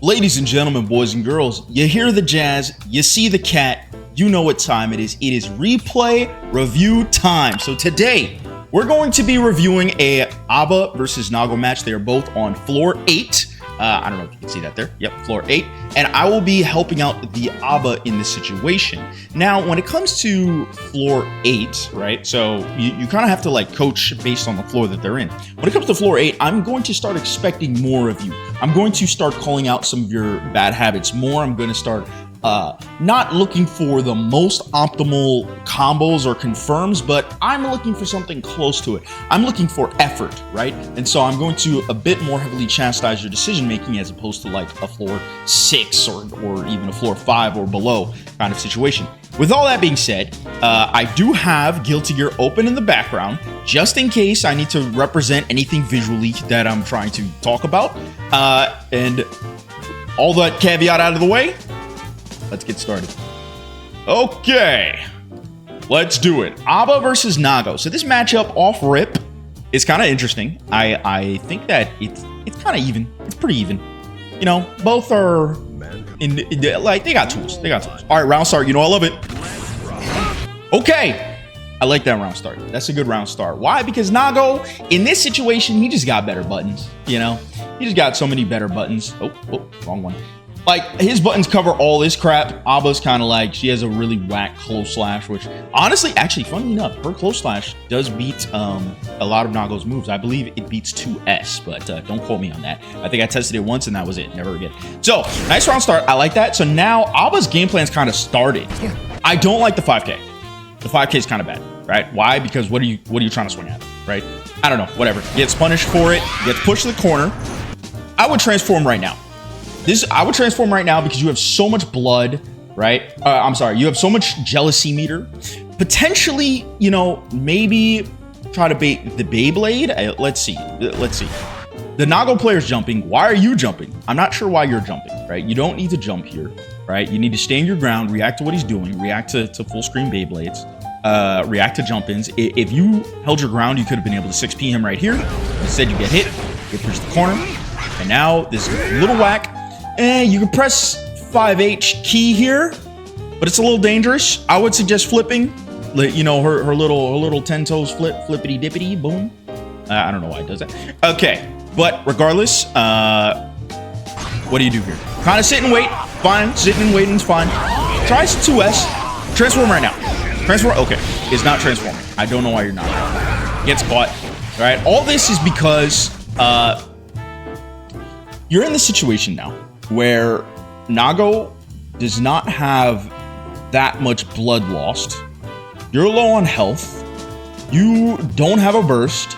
Ladies and gentlemen, boys and girls, you hear the jazz, you see the cat, you know what time it is. It is replay review time. So today, we're going to be reviewing a Abba versus Nago match. They are both on floor 8. I don't know if you can see that there. Yep, floor 8. And I will be helping out the Abba in this situation. Now, when it comes to floor 8, right? So you kind of have to like coach based on the floor that they're in. When it comes to floor 8, I'm going to start expecting more of you. I'm going to start calling out some of your bad habits more. I'm going to start not looking for the most optimal combos or confirms, but I'm looking for something close to it. I'm looking for effort, right? And so I'm going to a bit more heavily chastise your decision making as opposed to like a floor 6 or even a floor 5 or below kind of situation. With all that being said, I do have Guilty Gear open in the background just in case I need to represent anything visually that I'm trying to talk about. And all that caveat out of the way, let's get started. Okay, let's do it. Abba versus Nago. So this matchup off rip is kind of interesting. I think that it's kind of even. It's pretty even. You know, both are like they got tools. They got tools. All right, round start. You know I love it. Okay, I like that round start. That's a good round start. Why? Because Nago in this situation he just got better buttons. You know, he just got so many better buttons. Oh, wrong one. Like, his buttons cover all this crap. Abba's kind of like, she has a really whack close slash, which honestly, actually, funny enough, her close slash does beat a lot of Nago's moves. I believe it beats 2S, but don't quote me on that. I think I tested it once and that was it. Never again. So, nice round start. I like that. So now Abba's game plan's kind of started. I don't like the 5K. The 5K is kind of bad, right? Why? Because what are you trying to swing at, right? I don't know, whatever. Gets punished for it, gets pushed to the corner. I would transform right now. I would transform right now because you have so much blood, right? I'm sorry, you have so much jealousy meter. Potentially, you know, maybe try to bait the Beyblade. Let's see. The Nago player's jumping. Why are you jumping? I'm not sure why you're jumping, right? You don't need to jump here, right? You need to stand your ground, react to what he's doing, react to full screen Beyblades, react to jump-ins. If you held your ground, you could have been able to 6P him right here. Instead, you get hit, get pushed to the corner, and now this little whack. You can press 5H key here, but it's a little dangerous. I would suggest flipping. You know, her little 10 toes flip, flippity dippity, boom. I don't know why it does that. Okay, but regardless, what do you do here? Kind of sit and wait. Fine, sitting and waiting is fine. Try 2S. Transform right now. Transform. Okay, it's not transforming. I don't know why you're not. Gets caught. All right. All this is because you're in this situation now where Nago does not have that much blood lost. You're low on health. You don't have a burst.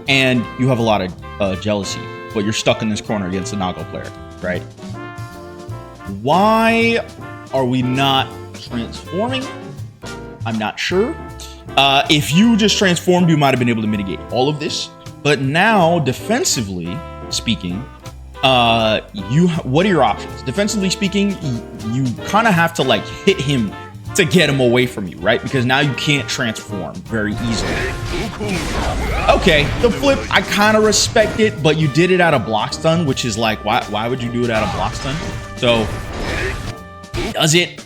And you have a lot of jealousy. But you're stuck in this corner against the Nago player, right? Why are we not transforming? I'm not sure. If you just transformed, you might have been able to mitigate all of this. But now, defensively speaking, what are your options? Defensively speaking, you kind of have to like hit him to get him away from you, right? Because now you can't transform very easily. Okay, the flip, I kind of respect it, but you did it out of block stun, which is like, why would you do it out of block stun? So, does it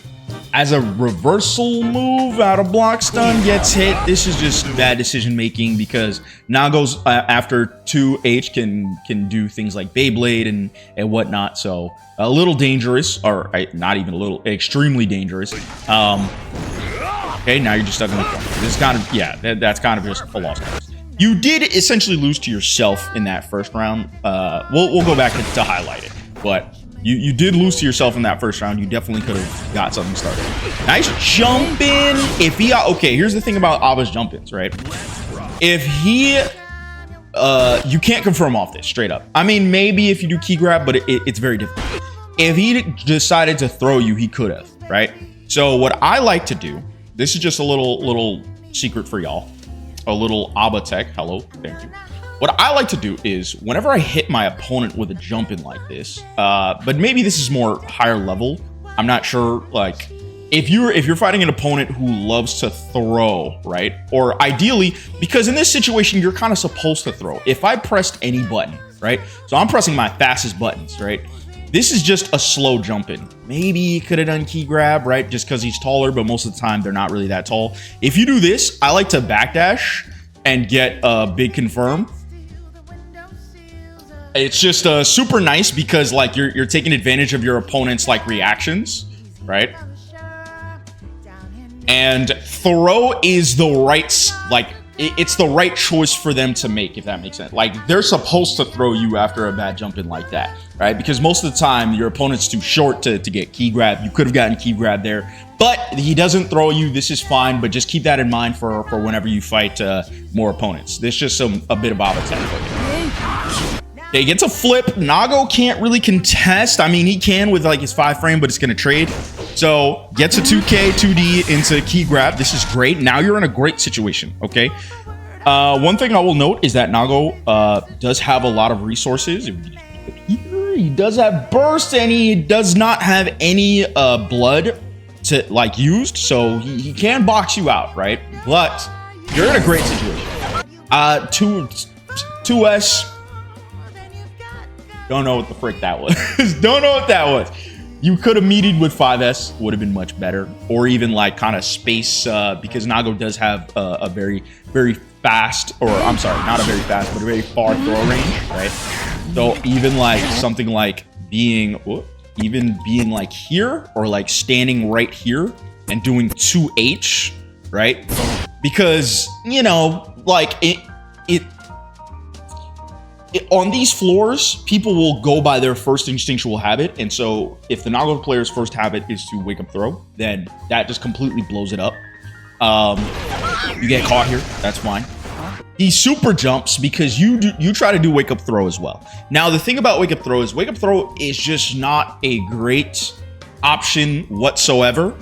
as a reversal move out of block stun, gets hit? This is just bad decision making because Nago's after 2H can do things like Beyblade and whatnot. So a little dangerous, or not even a little, extremely dangerous. Okay, now you're just stuck in the corner. This is kind of, yeah, that's kind of just a lost cause. You did essentially lose to yourself in that first round. We'll go back to highlight it, but you did lose to yourself in that first round. You definitely could have got something started. Nice jump in. If he, okay, here's the thing about Abba's jump ins, right? If he, you can't confirm off this straight up. I mean, maybe if you do key grab, but it's very difficult. If he decided to throw you, he could have, right? So what I like to do, this is just a little secret for y'all, a little Abba tech. Hello, thank you. What I like to do is whenever I hit my opponent with a jump in like this, but maybe this is more higher level. I'm not sure. Like if you're fighting an opponent who loves to throw, right? Or ideally, because in this situation, you're kind of supposed to throw. If I pressed any button, right? So I'm pressing my fastest buttons, right? This is just a slow jump in. Maybe he could have done key grab, right? Just because he's taller, but most of the time they're not really that tall. If you do this, I like to backdash and get a big confirm. It's just super nice because like you're taking advantage of your opponent's like reactions, right? And throw is the right, like it's the right choice for them to make, if that makes sense. Like they're supposed to throw you after a bad jump in like that, right? Because most of the time your opponent's too short to get key grab. You could have gotten key grab there, but he doesn't throw you. This is fine, but just keep that in mind for whenever you fight more opponents. There's just a bit of Abba tempo. Okay, gets a flip. Nago can't really contest. I mean, he can with like his 5 frame, but it's going to trade. So gets a 2K, 2D into key grab. This is great. Now you're in a great situation, okay? One thing I will note is that Nago does have a lot of resources. He does have burst, and he does not have any blood to like used. So he can box you out, right? But you're in a great situation. 2S. Don't know what the frick that was. Don't know what that was. You could have meted with 5S, would have been much better. Or even like kind of space, because Nago does have a very, very fast, or I'm sorry, not a very fast, but a very far throw range, right? So even like something like being like here, or like standing right here and doing 2H, right? Because, you know, like on these floors, people will go by their first instinctual habit. And so if the Nago player's first habit is to wake up throw, then that just completely blows it up. You get caught here. That's fine. He super jumps because you try to do wake up throw as well. Now, the thing about wake up throw is just not a great option whatsoever,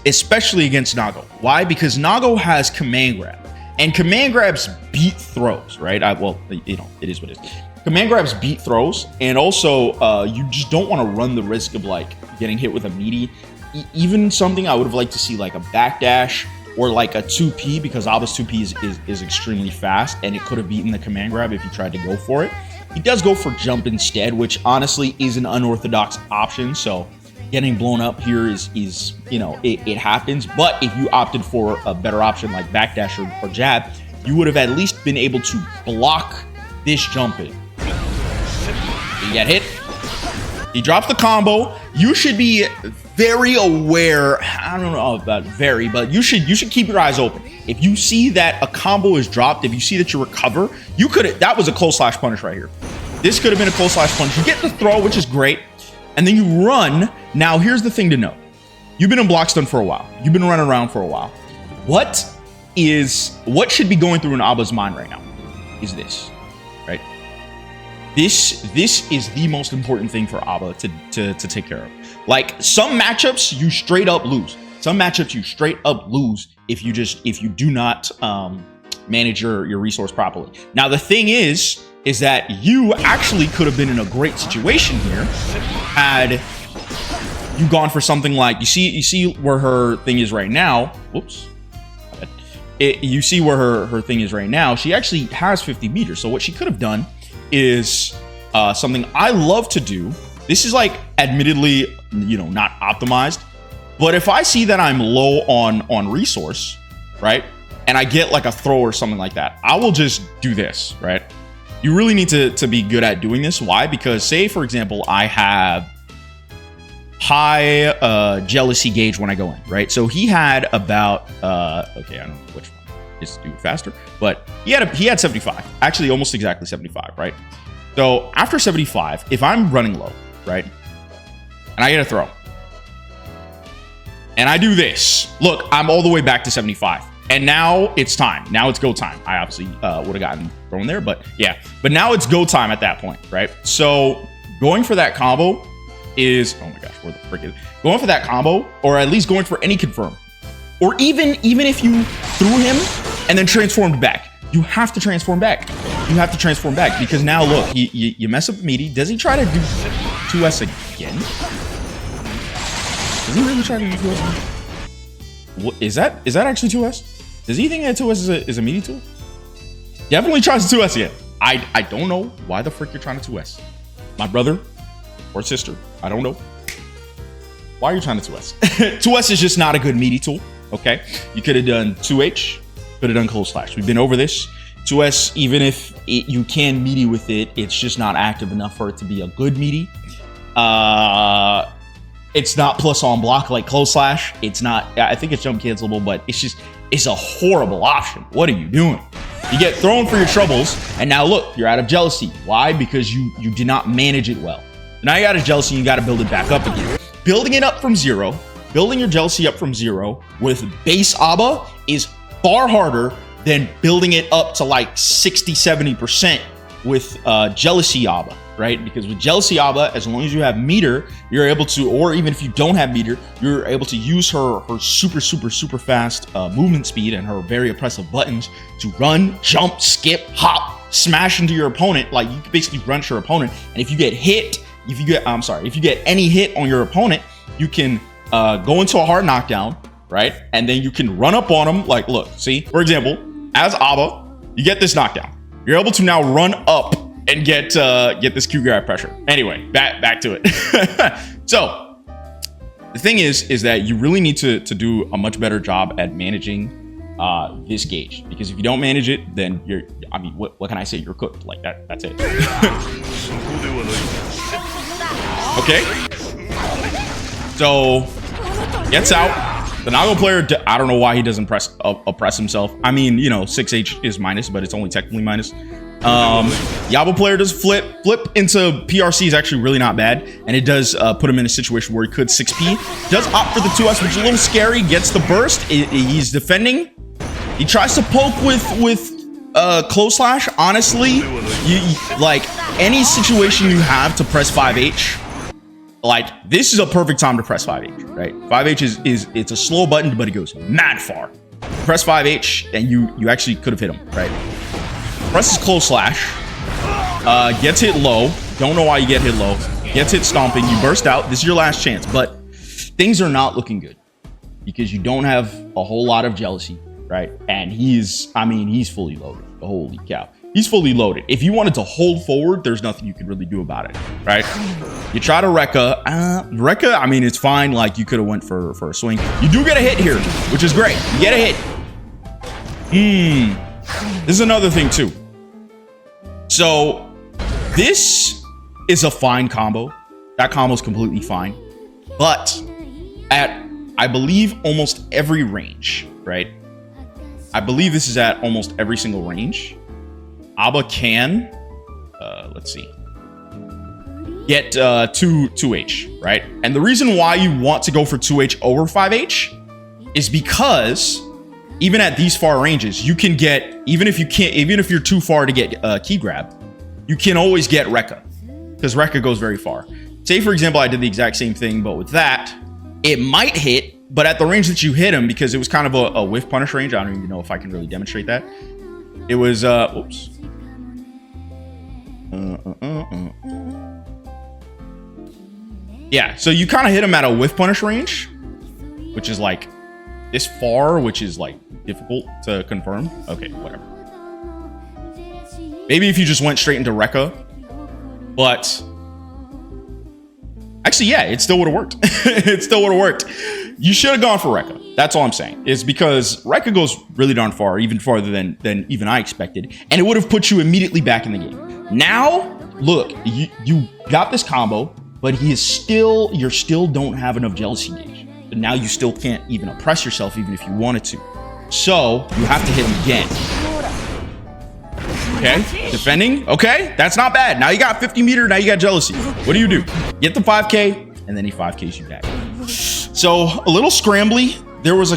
especially against Nago. Why? Because Nago has command grab. And command grabs beat throws, right? Well, you know, it is what it is. Command grabs beat throws, and also you just don't want to run the risk of like getting hit with a meaty. Even something I would have liked to see like a backdash or like a 2P, because Abba's 2P is extremely fast, and it could have beaten the command grab if he tried to go for it. He does go for jump instead, which honestly is an unorthodox option. So getting blown up here is you know, it happens. But if you opted for a better option like backdash or jab, you would have at least been able to block this jump in. You get hit. He drops the combo. You should be very aware. I don't know about very, but you should keep your eyes open. If you see that a combo is dropped, if you see that you recover, you could. That was a close slash punish right here. This could have been a close slash punish. You get the throw, which is great. And then you run. Now, here's the thing to know. You've been in block stun for a while. You've been running around for a while. What should be going through an Abba's mind right now is this, right? This is the most important thing for Abba to take care of. Like some matchups, you straight up lose. Some matchups you straight up lose if you do not manage your resource properly. Now, the thing is that you actually could have been in a great situation here had you gone for something like, you see where her thing is right now. Whoops. You see where her thing is right now. She actually has 50 meters. So what she could have done is something I love to do. This is like admittedly, you know, not optimized, but if I see that I'm low on resource, right, and I get like a throw or something like that, I will just do this, right? You really need to be good at doing this. Why? Because say, for example, I have high jealousy gauge when I go in, right? So he had about okay, I don't know which one, just do it faster, but he had 75, actually almost exactly 75, right? So after 75, if I'm running low, right, and I get a throw and I do this, look, I'm all the way back to 75. And now it's time. Now it's go time. I obviously would have gotten thrown there, but yeah. But now it's go time at that point, right? So going for that combo is, oh my gosh, where the frick is it? Going for that combo, or at least going for any confirm. Or even if you threw him and then transformed back, you have to transform back. You have to transform back because now look, you mess up the meaty. Does he try to do 2S again? Does he really try to do 2S again? What, is that actually 2S? Does he think that 2S is a meaty tool? Definitely tries to 2S again. I don't know why the frick you're trying to 2S. My brother, or sister. I don't know. Why are you trying to 2S? 2S is just not a good meaty tool, okay? You could have done 2H, could have done close slash. We've been over this. 2S, even if you can meaty with it, it's just not active enough for it to be a good meaty. It's not plus on block like close slash. It's not, I think it's jump cancelable, but it's a horrible option. What are you doing? You get thrown for your troubles, and now look, you're out of jealousy. Why? Because you did not manage it well. Now you're out of jealousy, you got to build it back up again. Building it up from zero, building your jealousy up from zero with base ABBA is far harder than building it up to like 60, 70% with jealousy ABBA, right? Because with jealousy ABBA, as long as you have meter, you're able to, or even if you don't have meter, you're able to use her super fast movement speed and her very oppressive buttons to run, jump, skip, hop, smash into your opponent. Like you can basically run your opponent. And if you get hit, if you get any hit on your opponent, you can go into a hard knockdown, right? And then you can run up on them. Like, look, see, for example, as ABBA, you get this knockdown. You're able to now run up and get this Q grab pressure. Anyway, back to it. So the thing is that you really need to do a much better job at managing this gauge, because if you don't manage it, then what can I say? You're cooked. Like that's it. Okay. So gets out. The Nago player, I don't know why he doesn't oppress himself. I mean, you know, 6H is minus, but it's only technically minus. Yabo player does flip. Flip into PRC is actually really not bad, and it does put him in a situation where he could 6P. Does opt for the 2S, which is a little scary. Gets the burst. He's defending. He tries to poke with close slash. Honestly, like any situation you have to press 5H, like this is a perfect time to press 5H, right? 5H it's a slow button, but it goes mad far. Press 5H, and you actually could have hit him, right? Presses close slash, gets hit low. Don't know why you get hit low. Gets hit stomping. You burst out. This is your last chance, but things are not looking good because you don't have a whole lot of jealousy, right? And he's fully loaded. Holy cow. He's fully loaded. If you wanted to hold forward, there's nothing you could really do about it, right? You try to Rekka. Rekka, I mean, it's fine. Like, you could have went for a swing. You do get a hit here, which is great. You get a hit. This is another thing, too. So, this is a fine combo. That combo is completely fine. But at, I believe, almost every range, right? I believe this is at almost every single range. ABBA can, let's see, get 2H, right? And the reason why you want to go for 2H over 5H is because even at these far ranges, you can get, even if you're too far to get key grab, you can always get Rekka, because Rekka goes very far. Say, for example, I did the exact same thing, but with that, it might hit, but at the range that you hit him, because it was kind of a whiff punish range, I don't even know if I can really demonstrate that. It was, oops. Yeah, so you kind of hit him at a whiff punish range, which is like this far, which is like difficult to confirm. Okay, whatever. Maybe if you just went straight into Rekka, but actually, yeah, it still would have worked. It still would have worked. You should have gone for Rekka. That's all I'm saying. Is because Rekka goes really darn far, even farther than even I expected, and it would have put you immediately back in the game. Now, look, you got this combo, but you still don't have enough jealousy gauge. But now you still can't even oppress yourself, even if you wanted to. So you have to hit him again. Okay, defending. Okay, that's not bad. Now you got 50 meter. Now you got jealousy. What do? Get the 5K, and then he 5Ks you back. So a little scrambly. There was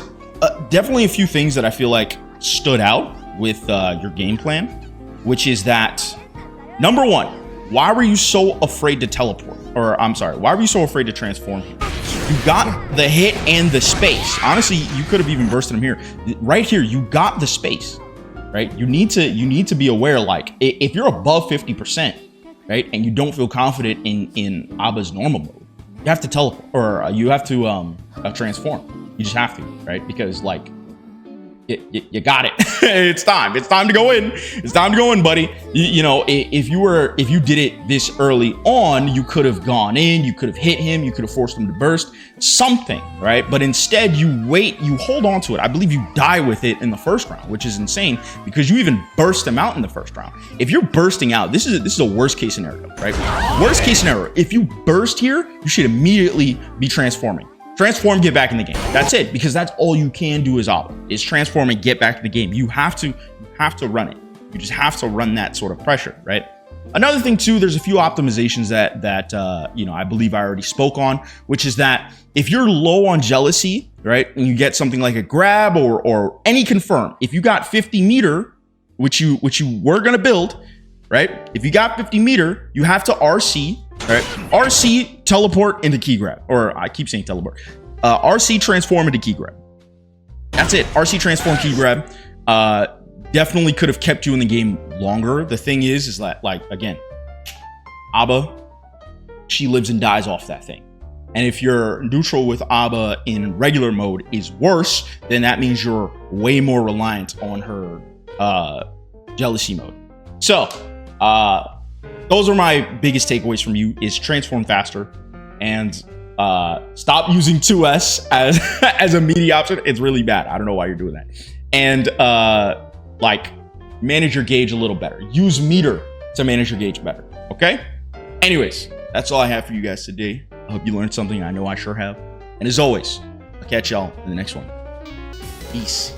definitely a few things that I feel like stood out with your game plan, which is that number one, why were you so afraid to teleport? Or I'm sorry, why were you so afraid to transform him? You got the hit and the space. Honestly, you could have even bursted him here. Right here, you got the space, right? You need to be aware, like, if you're above 50%, right, and you don't feel confident in ABBA's normal mode, you have to teleport, or you have to transform. You just have to, right? Because, like, you got it. It's time to go in. It's time to go in, buddy. You know, if you did it this early on, you could have gone in, you could have hit him, you could have forced him to burst something, right? But instead you wait, you hold on to it. I believe you die with it in the first round, which is insane because you even burst him out in the first round. If you're bursting out, this is a worst case scenario, right? Worst case scenario, if you burst here, you should immediately be transforming. Transform, get back in the game. That's it, because that's all you can do as Abba, is transform and get back to the game. You have to run it. You just have to run that sort of pressure, right? Another thing too, there's a few optimizations that you know, I believe I already spoke on, which is that if you're low on jealousy, right, and you get something like a grab or any confirm, if you got 50 meter, which you were gonna build, right? If you got 50 meter, you have to RC. Right, RC teleport into key grab, or I keep saying teleport. RC transform into key grab. That's it. RC transform key grab. Definitely could have kept you in the game longer. The thing is that, like, again, Abba, she lives and dies off that thing. And if your neutral with Abba in regular mode is worse, then that means you're way more reliant on her jealousy mode. So, those are my biggest takeaways from you, is transform faster and stop using 2S as a media option. It's really bad. I don't know why you're doing that. And like, manage your gauge a little better. Use meter to manage your gauge better. Okay? Anyways, that's all I have for you guys today. I hope you learned something. I know I sure have. And as always, I'll catch y'all in the next one. Peace.